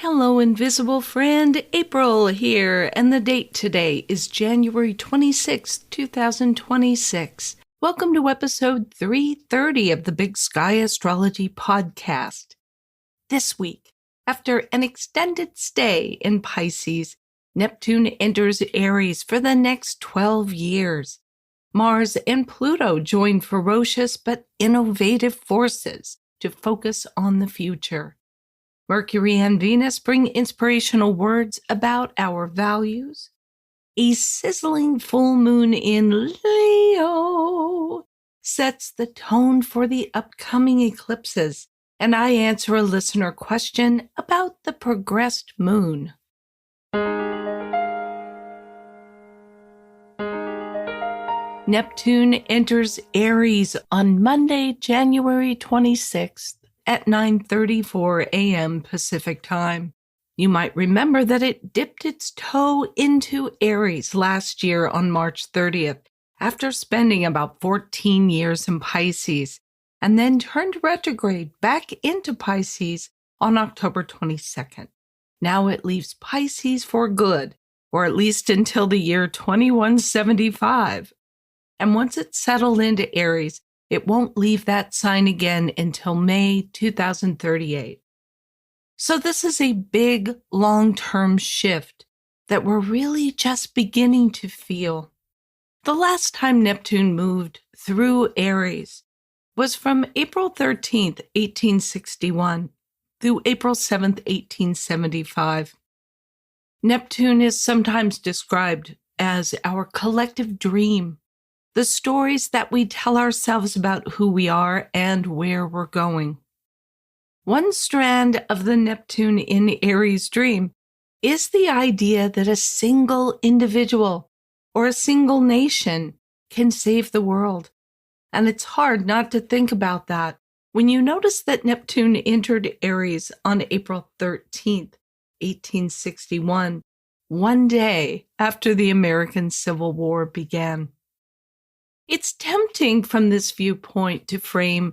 Hello, invisible friend. April here, and the date today is January 26th, 2026. Welcome to episode 330 of the Big Sky Astrology podcast. This week, after an extended stay in Pisces, Neptune enters Aries for the next 12 years. Mars and Pluto join ferocious but innovative forces to focus on the future. Mercury and Venus bring inspirational words about our values. A sizzling full moon in Leo sets the tone for the upcoming eclipses, and I answer a listener question about the progressed moon. Neptune enters Aries on Monday, January 26th. At 9:34 a.m. Pacific Time. You might remember that it dipped its toe into Aries last year on March 30th, after spending about 14 years in Pisces, and then turned retrograde back into Pisces on October 22nd. Now it leaves Pisces for good, or at least until the year 2175. And once it's settled into Aries, it won't leave that sign again until May 2038. So this is a big, long-term shift that we're really just beginning to feel. The last time Neptune moved through Aries was from April 13th, 1861 through April 7th, 1875. Neptune is sometimes described as our collective dream. The stories that we tell ourselves about who we are and where we're going. One strand of the Neptune in Aries dream is the idea that a single individual or a single nation can save the world. And it's hard not to think about that when you notice that Neptune entered Aries on April 13th, 1861, one day after the American Civil War began. It's tempting from this viewpoint to frame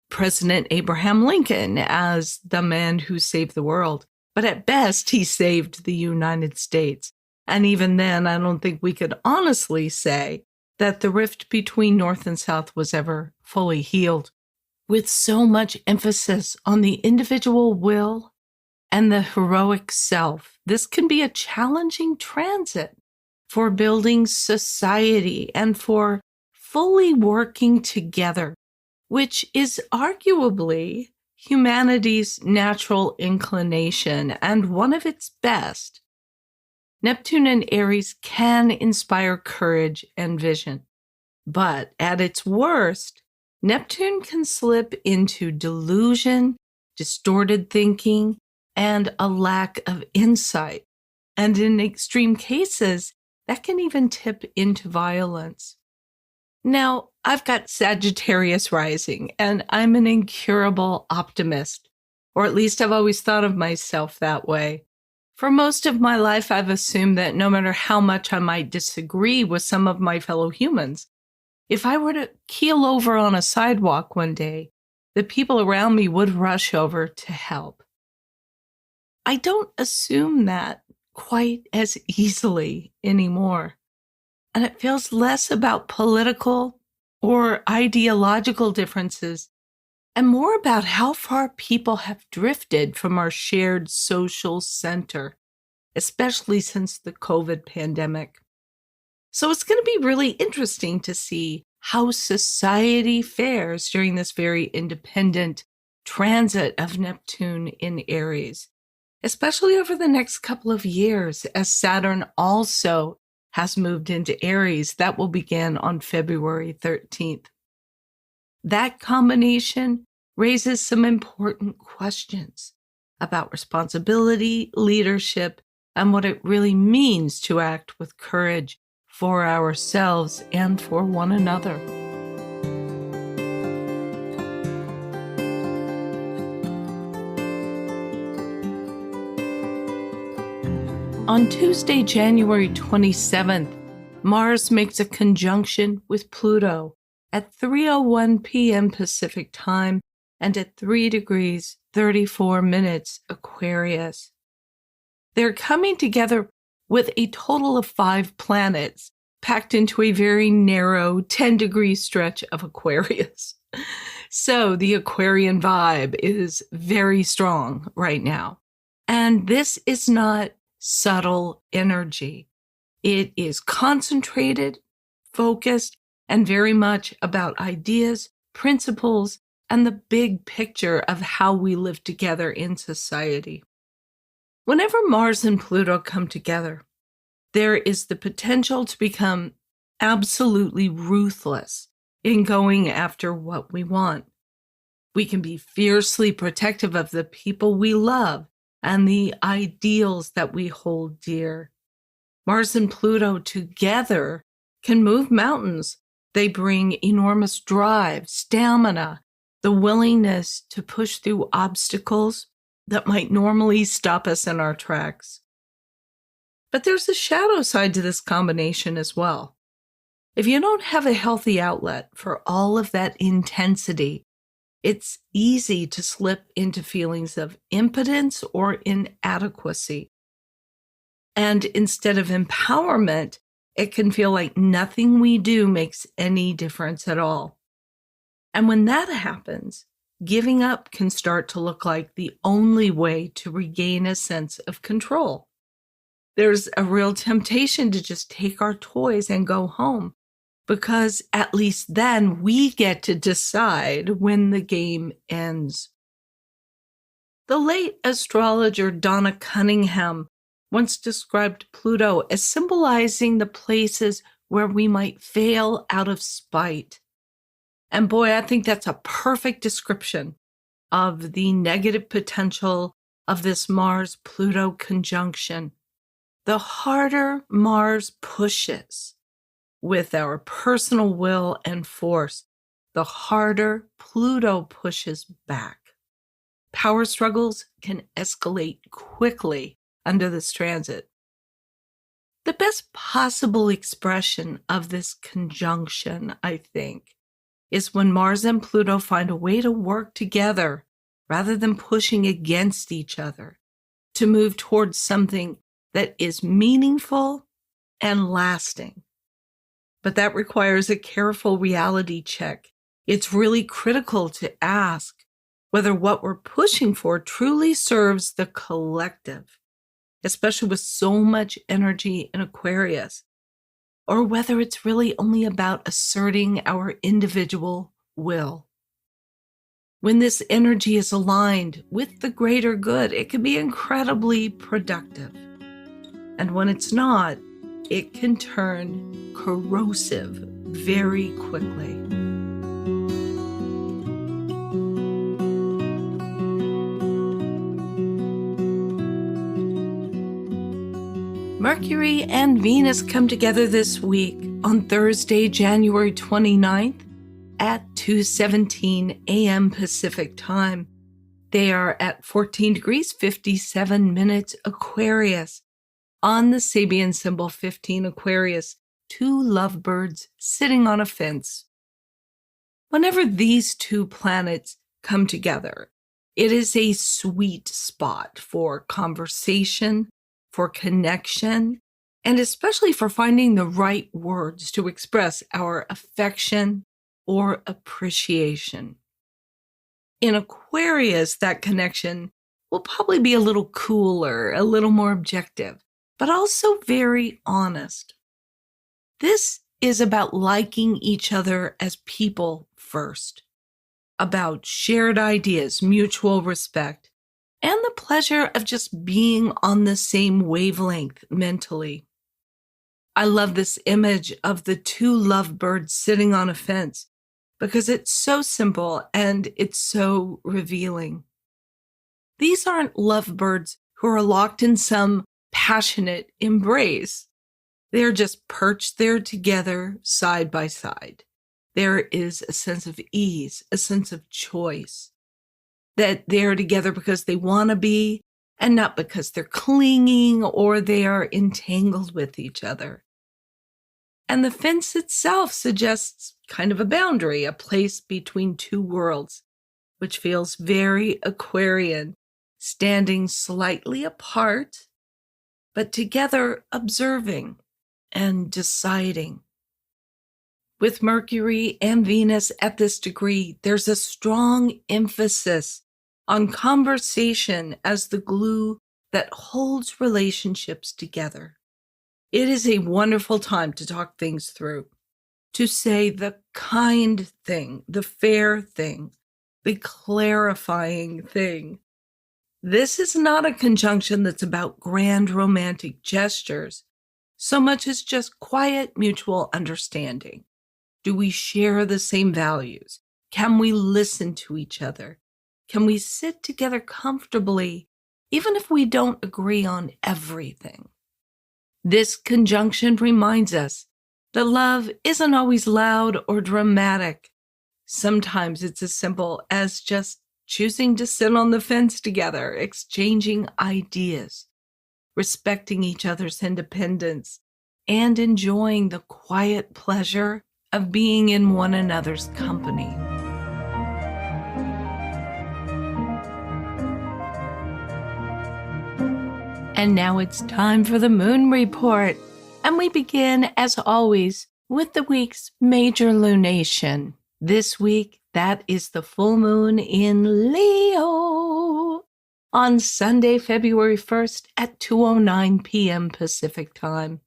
President Abraham Lincoln as the man who saved the world, but at best he saved the United States. And even then, I don't think we could honestly say that the rift between North and South was ever fully healed. With so much emphasis on the individual will and the heroic self, this can be a challenging transit for building society and for fully working together, which is arguably humanity's natural inclination and one of its best. Neptune and Aries can inspire courage and vision, but at its worst, Neptune can slip into delusion, distorted thinking, and a lack of insight. And in extreme cases, that can even tip into violence. Now, I've got Sagittarius rising, and I'm an incurable optimist, or at least I've always thought of myself that way. For most of my life, I've assumed that no matter how much I might disagree with some of my fellow humans, if I were to keel over on a sidewalk one day, the people around me would rush over to help. I don't assume that quite as easily anymore. And it feels less about political or ideological differences and more about how far people have drifted from our shared social center, especially since the COVID pandemic. So it's going to be really interesting to see how society fares during this very independent transit of Neptune in Aries, especially over the next couple of years as Saturn also has moved into Aries. That will begin on February 13th. That combination raises some important questions about responsibility, leadership, and what it really means to act with courage for ourselves and for one another. On Tuesday, January 27th, Mars makes a conjunction with Pluto at 3:01 p.m. Pacific Time and at 3 degrees 34 minutes Aquarius. They're coming together with a total of 5 planets packed into a very narrow 10-degree stretch of Aquarius. So the Aquarian vibe is very strong right now. And this is not subtle energy. It is concentrated, focused, and very much about ideas, principles, and the big picture of how we live together in society. Whenever Mars and Pluto come together, there is the potential to become absolutely ruthless in going after what we want. We can be fiercely protective of the people we love and the ideals that we hold dear. Mars and Pluto together can move mountains. They bring enormous drive, stamina, the willingness to push through obstacles that might normally stop us in our tracks. But there's a shadow side to this combination as well. If you don't have a healthy outlet for all of that intensity, it's easy to slip into feelings of impotence or inadequacy. And instead of empowerment, it can feel like nothing we do makes any difference at all. And when that happens, giving up can start to look like the only way to regain a sense of control. There's a real temptation to just take our toys and go home, because at least then we get to decide when the game ends. The late astrologer Donna Cunningham once described Pluto as symbolizing the places where we might fail out of spite. And boy, I think that's a perfect description of the negative potential of this Mars-Pluto conjunction. The harder Mars pushes with our personal will and force, the harder Pluto pushes back. Power struggles can escalate quickly under this transit. The best possible expression of this conjunction, I think, is when Mars and Pluto find a way to work together rather than pushing against each other, to move towards something that is meaningful and lasting. But that requires a careful reality check. It's really critical to ask whether what we're pushing for truly serves the collective, especially with so much energy in Aquarius, or whether it's really only about asserting our individual will. When this energy is aligned with the greater good, it can be incredibly productive. And when it's not, it can turn corrosive very quickly. Mercury and Venus come together this week on Thursday, January 29th at 2:17 a.m. Pacific time. They are at 14 degrees, 57 minutes Aquarius. On the Sabian symbol 15 Aquarius, 2 lovebirds sitting on a fence. Whenever these 2 planets come together, it is a sweet spot for conversation, for connection, and especially for finding the right words to express our affection or appreciation. In Aquarius, that connection will probably be a little cooler, a little more objective, but also very honest. This is about liking each other as people first, about shared ideas, mutual respect, and the pleasure of just being on the same wavelength mentally. I love this image of the 2 lovebirds sitting on a fence because it's so simple and it's so revealing. These aren't lovebirds who are locked in some passionate embrace. They're just perched there together, side by side. There is a sense of ease, a sense of choice, that they're together because they want to be and not because they're clinging or they are entangled with each other. And the fence itself suggests kind of a boundary, a place between 2 worlds, which feels very Aquarian, standing slightly apart but together observing and deciding. With Mercury and Venus at this degree, there's a strong emphasis on conversation as the glue that holds relationships together. It is a wonderful time to talk things through, to say the kind thing, the fair thing, the clarifying thing. This is not a conjunction that's about grand romantic gestures, so much as just quiet mutual understanding. Do we share the same values? Can we listen to each other? Can we sit together comfortably, even if we don't agree on everything? This conjunction reminds us that love isn't always loud or dramatic. Sometimes it's as simple as just choosing to sit on the fence together, exchanging ideas, respecting each other's independence, and enjoying the quiet pleasure of being in one another's company. And now it's time for the moon report. And we begin, as always, with the week's major lunation. This week, that is the full moon in Leo on Sunday, February 1st at 2:09 p.m. Pacific time.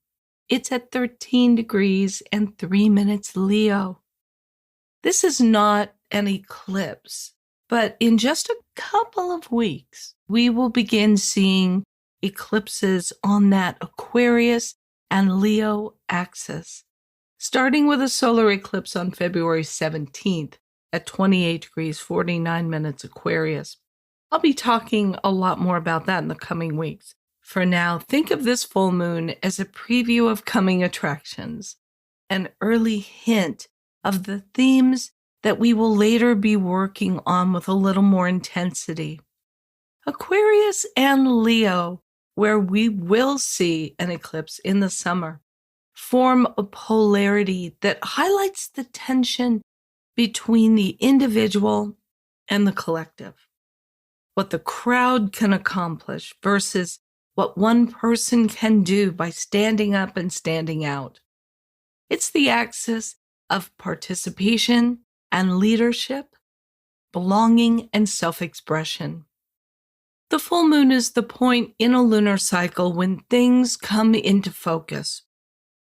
It's at 13 degrees and 3 minutes Leo. This is not an eclipse, but in just a couple of weeks, we will begin seeing eclipses on that Aquarius and Leo axis, starting with a solar eclipse on February 17th at 28 degrees 49 minutes Aquarius. I'll be talking a lot more about that in the coming weeks. For now, think of this full moon as a preview of coming attractions, an early hint of the themes that we will later be working on with a little more intensity. Aquarius and Leo, where we will see an eclipse in the summer, form a polarity that highlights the tension between the individual and the collective. What the crowd can accomplish versus what one person can do by standing up and standing out. It's the axis of participation and leadership, belonging and self-expression. The full moon is the point in a lunar cycle when things come into focus.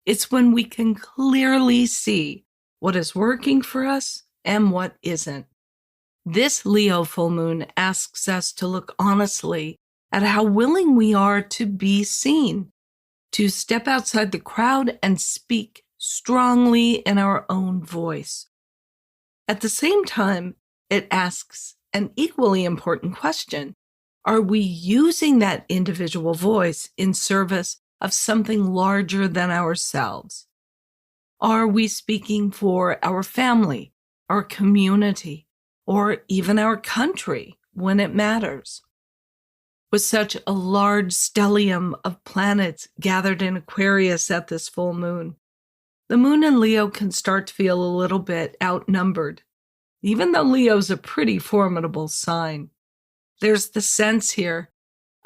It's when we can clearly see what is working for us and what isn't. This Leo full moon asks us to look honestly at how willing we are to be seen, to step outside the crowd and speak strongly in our own voice. At the same time, it asks an equally important question. Are we using that individual voice in service of something larger than ourselves? Are we speaking for our family, our community, or even our country when it matters? With such a large stellium of planets gathered in Aquarius at this full moon, the moon in Leo can start to feel a little bit outnumbered, even though Leo's a pretty formidable sign. There's the sense here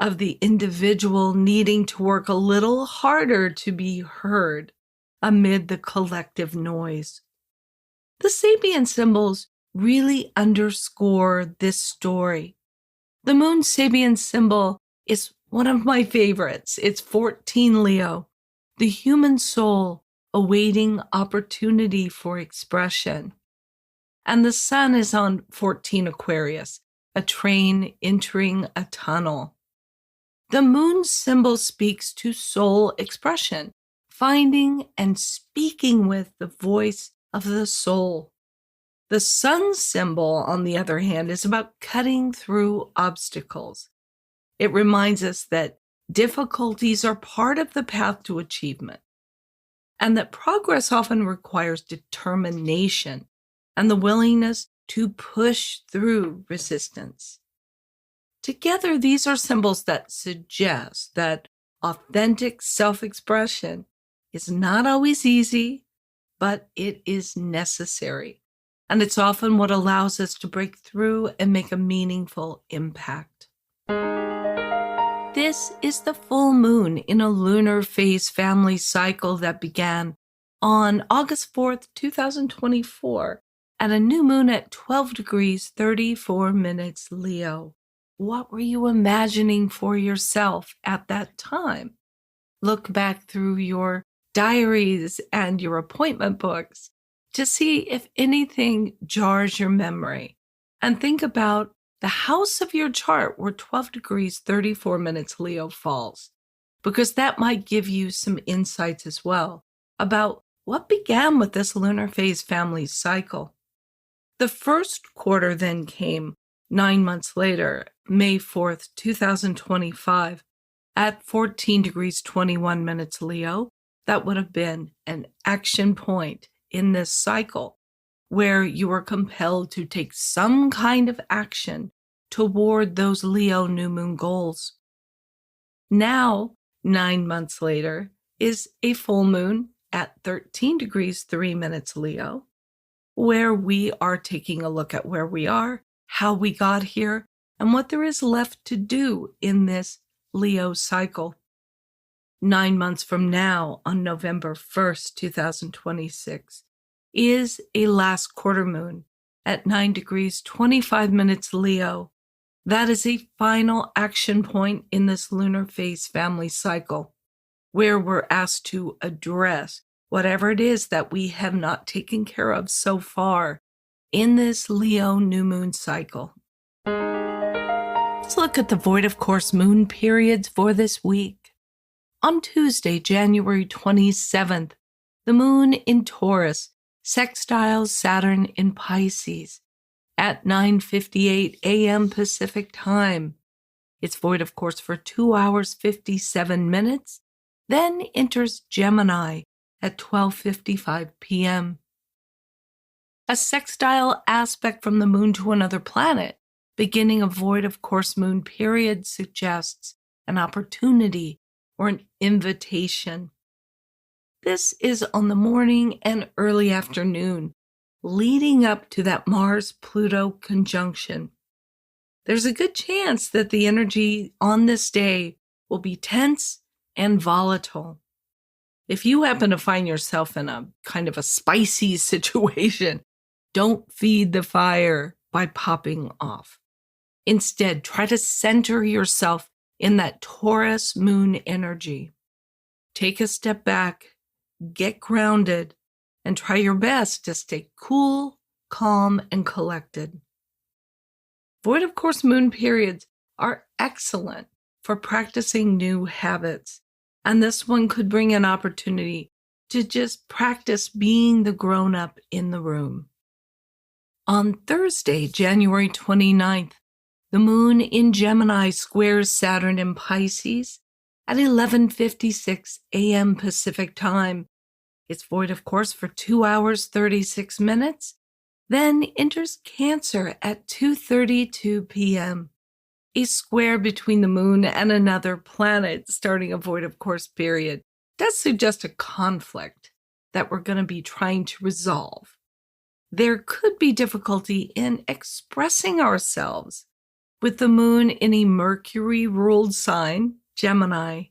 of the individual needing to work a little harder to be heard amid the collective noise. The Sabian symbols really underscore this story. The moon Sabian symbol is one of my favorites. It's 14 Leo, the human soul awaiting opportunity for expression. And the sun is on 14 Aquarius, a train entering a tunnel. The moon symbol speaks to soul expression, finding and speaking with the voice of the soul. The sun symbol, on the other hand, is about cutting through obstacles. It reminds us that difficulties are part of the path to achievement, and that progress often requires determination and the willingness to push through resistance. Together, these are symbols that suggest that authentic self-expression is not always easy, but it is necessary. And it's often what allows us to break through and make a meaningful impact. This is the full moon in a lunar phase family cycle that began on August 4th, 2024, at a new moon at 12 degrees 34 minutes Leo. What were you imagining for yourself at that time? Look back through your diaries and your appointment books to see if anything jars your memory. And think about the house of your chart where 12 degrees 34 minutes Leo falls, because that might give you some insights as well about what began with this lunar phase family cycle. The first quarter then came 9 months later, May 4th, 2025, at 14 degrees 21 minutes Leo. That would have been an action point in this cycle where you were compelled to take some kind of action toward those Leo new moon goals. Now, 9 months later, is a full moon at 13 degrees 3 minutes Leo, where we are taking a look at where we are, how we got here, and what there is left to do in this Leo cycle. 9 months from now, on November 1st, 2026, is a last quarter moon at 9 degrees 25 minutes Leo. That is a final action point in this lunar phase family cycle, where we're asked to address whatever it is that we have not taken care of so far in this Leo new moon cycle. Let's look at the void of course moon periods for this week. On Tuesday, January 27th, the moon in Taurus sextiles Saturn in Pisces at 9:58 a.m. Pacific time. It's void of course for 2 hours 57 minutes, then enters Gemini at 12:55 p.m. A sextile aspect from the moon to another planet, beginning a void of course moon period, suggests an opportunity or an invitation. This is on the morning and early afternoon, leading up to that Mars-Pluto conjunction. There's a good chance that the energy on this day will be tense and volatile. If you happen to find yourself in a kind of a spicy situation, don't feed the fire by popping off. Instead, try to center yourself in that Taurus moon energy. Take a step back, get grounded, and try your best to stay cool, calm, and collected. Void of course moon periods are excellent for practicing new habits. And this one could bring an opportunity to just practice being the grown-up in the room. On Thursday, January 29th, the moon in Gemini squares Saturn in Pisces at 11:56 a.m. Pacific time. It's void of course for 2 hours 36 minutes, then enters Cancer at 2:32 p.m. A square between the moon and another planet starting a void of course period does suggest a conflict that we're going to be trying to resolve. There could be difficulty in expressing ourselves with the moon in a Mercury-ruled sign, Gemini,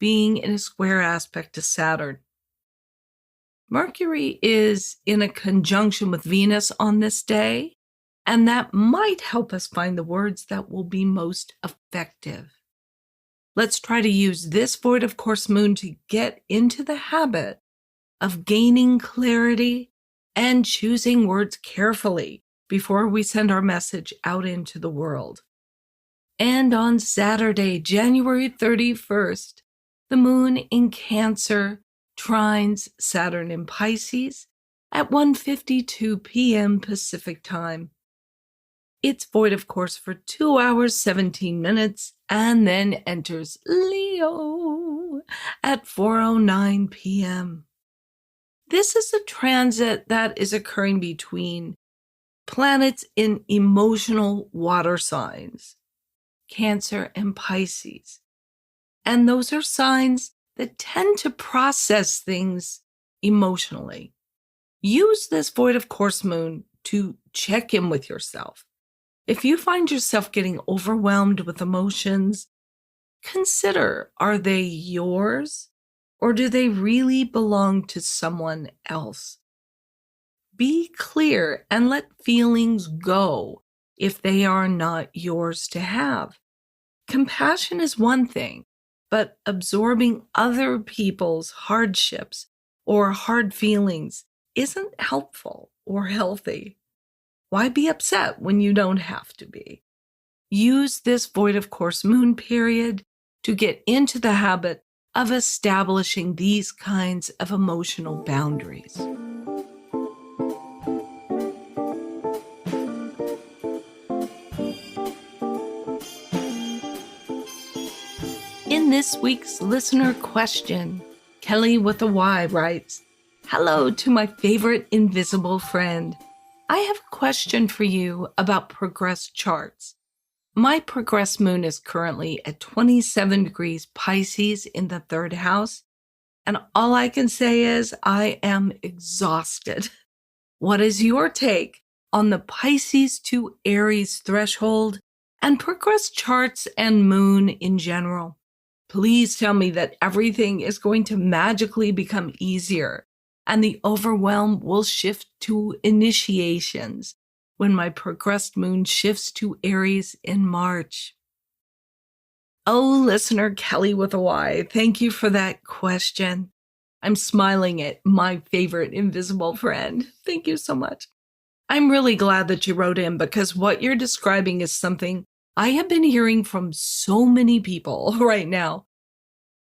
being in a square aspect to Saturn. Mercury is in a conjunction with Venus on this day, and that might help us find the words that will be most effective. Let's try to use this void of course moon to get into the habit of gaining clarity and choosing words carefully before we send our message out into the world. And on Saturday, January 31st, the moon in Cancer trines Saturn in Pisces at 1:52 p.m. Pacific time. It's void of course for 2 hours 17 minutes and then enters Leo at 4:09 p.m. This is a transit that is occurring between planets in emotional water signs, Cancer and Pisces. And those are signs that tend to process things emotionally. Use this void of course moon to check in with yourself. If you find yourself getting overwhelmed with emotions, consider, are they yours or do they really belong to someone else? Be clear and let feelings go if they are not yours to have. Compassion is one thing, but absorbing other people's hardships or hard feelings isn't helpful or healthy. Why be upset when you don't have to be? Use this void of course moon period to get into the habit of establishing these kinds of emotional boundaries. In this week's listener question, Kelly with a Y writes, "Hello to my favorite invisible friend. I have a question for you about progress charts. My progress moon is currently at 27 degrees Pisces in the third house, and all I can say is I am exhausted. What is your take on the Pisces to Aries threshold and progress charts and moon in general? Please tell me that everything is going to magically become easier and the overwhelm will shift to initiations when my progressed moon shifts to Aries in March." Oh, listener Kelly with a Y, thank you for that question. I'm smiling at my favorite invisible friend. Thank you so much. I'm really glad that you wrote in because what you're describing is something I have been hearing from so many people right now.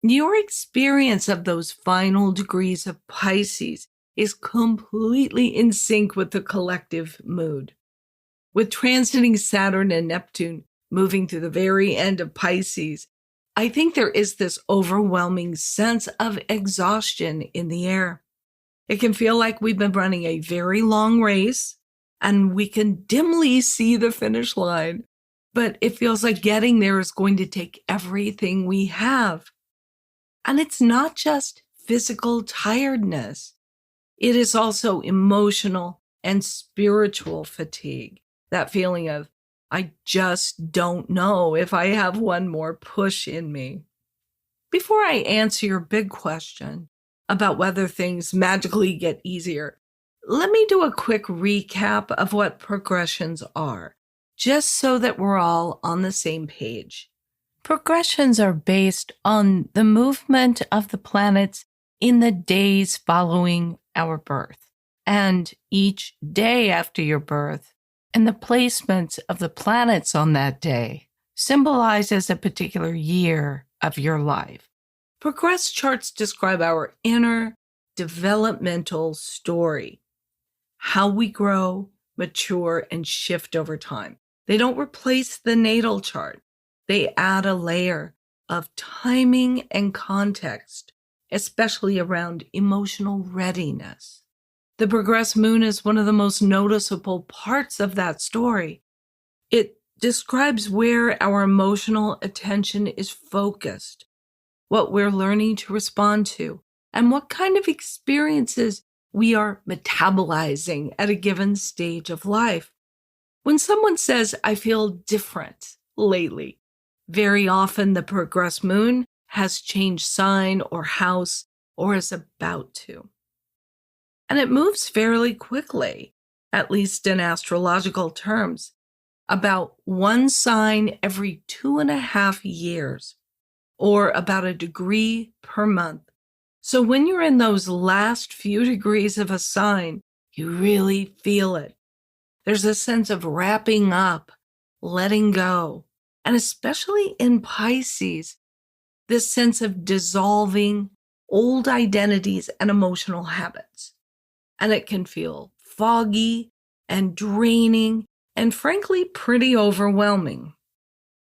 Your experience of those final degrees of Pisces is completely in sync with the collective mood. With transiting Saturn and Neptune moving through the very end of Pisces, I think there is this overwhelming sense of exhaustion in the air. It can feel like we've been running a very long race and we can dimly see the finish line, but it feels like getting there is going to take everything we have. And it's not just physical tiredness. It is also emotional and spiritual fatigue. That feeling of, I just don't know if I have one more push in me. Before I answer your big question about whether things magically get easier, let me do a quick recap of what progressions are, just so that we're all on the same page. Progressions are based on the movement of the planets in the days following our birth, and each day after your birth, and the placements of the planets on that day symbolizes a particular year of your life. Progress charts describe our inner developmental story, how we grow, mature, and shift over time. They don't replace the natal chart. They add a layer of timing and context, especially around emotional readiness. The progressed moon is one of the most noticeable parts of that story. It describes where our emotional attention is focused, what we're learning to respond to, and what kind of experiences we are metabolizing at a given stage of life. When someone says, "I feel different lately," very often the progressed moon has changed sign or house or is about to. And it moves fairly quickly, at least in astrological terms, about one sign every 2.5 years, or about a degree per month. So when you're in those last few degrees of a sign, you really feel it. There's a sense of wrapping up, letting go, and especially in Pisces, this sense of dissolving old identities and emotional habits. And it can feel foggy and draining and frankly pretty overwhelming.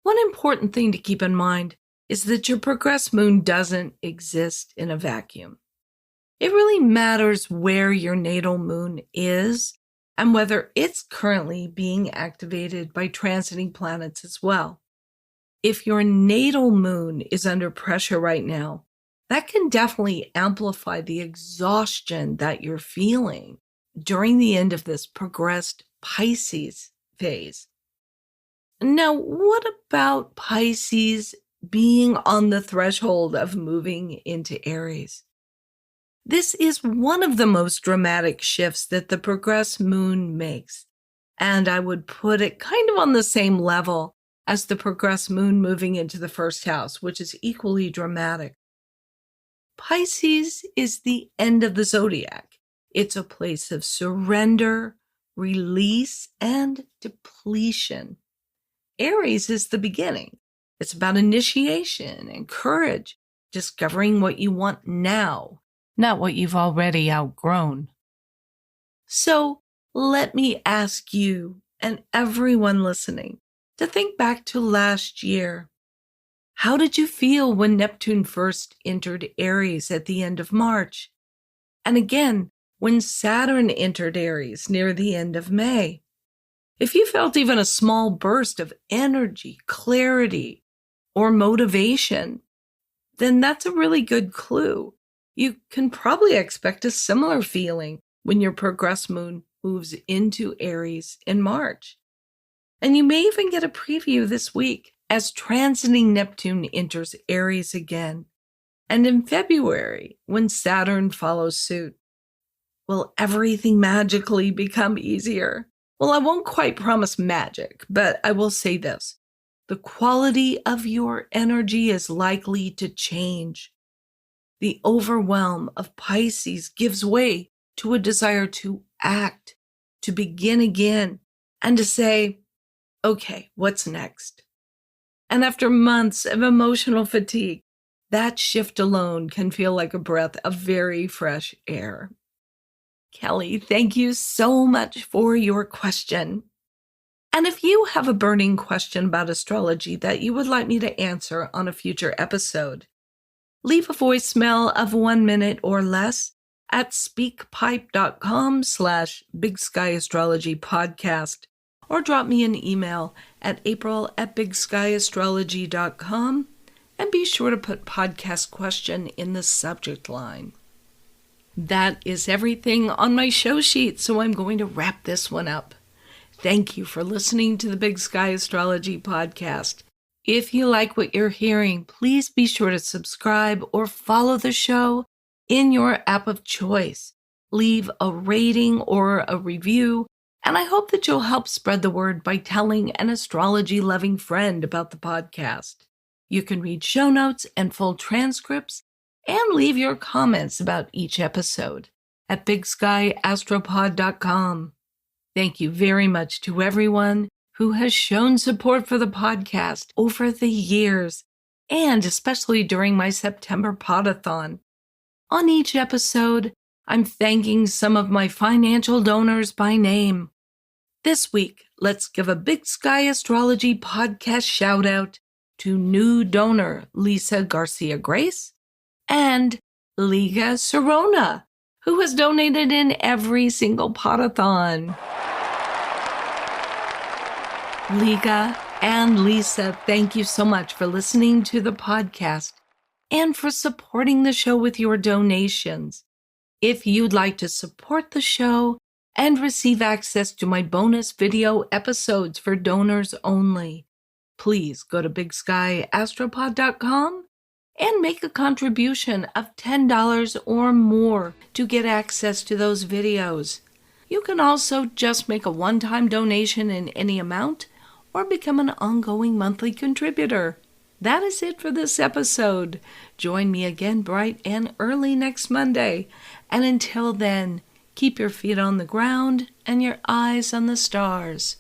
One important thing to keep in mind is that your progressed moon doesn't exist in a vacuum. It really matters where your natal moon is and whether it's currently being activated by transiting planets as well. If your natal moon is under pressure right now, that can definitely amplify the exhaustion that you're feeling during the end of this progressed Pisces phase. Now, what about Pisces being on the threshold of moving into Aries. This is one of the most dramatic shifts that the progressed moon makes, and I would put it kind of on the same level as the progressed moon moving into the first house, which is equally dramatic. Pisces is the end of the zodiac. It's a place of surrender, release, and depletion. Aries is the beginning. It's about initiation and courage, discovering what you want now, not what you've already outgrown. So let me ask you and everyone listening to think back to last year. How did you feel when Neptune first entered Aries at the end of March? And again, when Saturn entered Aries near the end of May? If you felt even a small burst of energy, clarity, or motivation, then that's a really good clue. You can probably expect a similar feeling when your progressed moon moves into Aries in March. And you may even get a preview this week as transiting Neptune enters Aries again, and in February when Saturn follows suit. Will everything magically become easier? Well, I won't quite promise magic, but I will say this. The quality of your energy is likely to change. The overwhelm of Pisces gives way to a desire to act, to begin again, and to say, okay, what's next? And after months of emotional fatigue, that shift alone can feel like a breath of very fresh air. Kelly, thank you so much for your question. And if you have a burning question about astrology that you would like me to answer on a future episode, leave a voicemail of 1 minute or less at speakpipe.com/bigskyastrologypodcast or drop me an email at april@bigskyastrology.com and be sure to put podcast question in the subject line. That is everything on my show sheet, so I'm going to wrap this one up. Thank you for listening to the Big Sky Astrology Podcast. If you like what you're hearing, please be sure to subscribe or follow the show in your app of choice. Leave a rating or a review, and I hope that you'll help spread the word by telling an astrology-loving friend about the podcast. You can read show notes and full transcripts and leave your comments about each episode at bigskyaastropod.com. Thank you very much to everyone who has shown support for the podcast over the years, and especially during my September Podathon. On each episode, I'm thanking some of my financial donors by name. This week, let's give a Big Sky Astrology podcast shout-out to new donor Lisa Garcia Grace and Liga Serona, who has donated in every single Podathon. Liga and Lisa, thank you so much for listening to the podcast and for supporting the show with your donations. If you'd like to support the show and receive access to my bonus video episodes for donors only, please go to bigskyaastropod.com and make a contribution of $10 or more to get access to those videos. You can also just make a one-time donation in any amount or become an ongoing monthly contributor. That is it for this episode. Join me again bright and early next Monday. And until then, keep your feet on the ground and your eyes on the stars.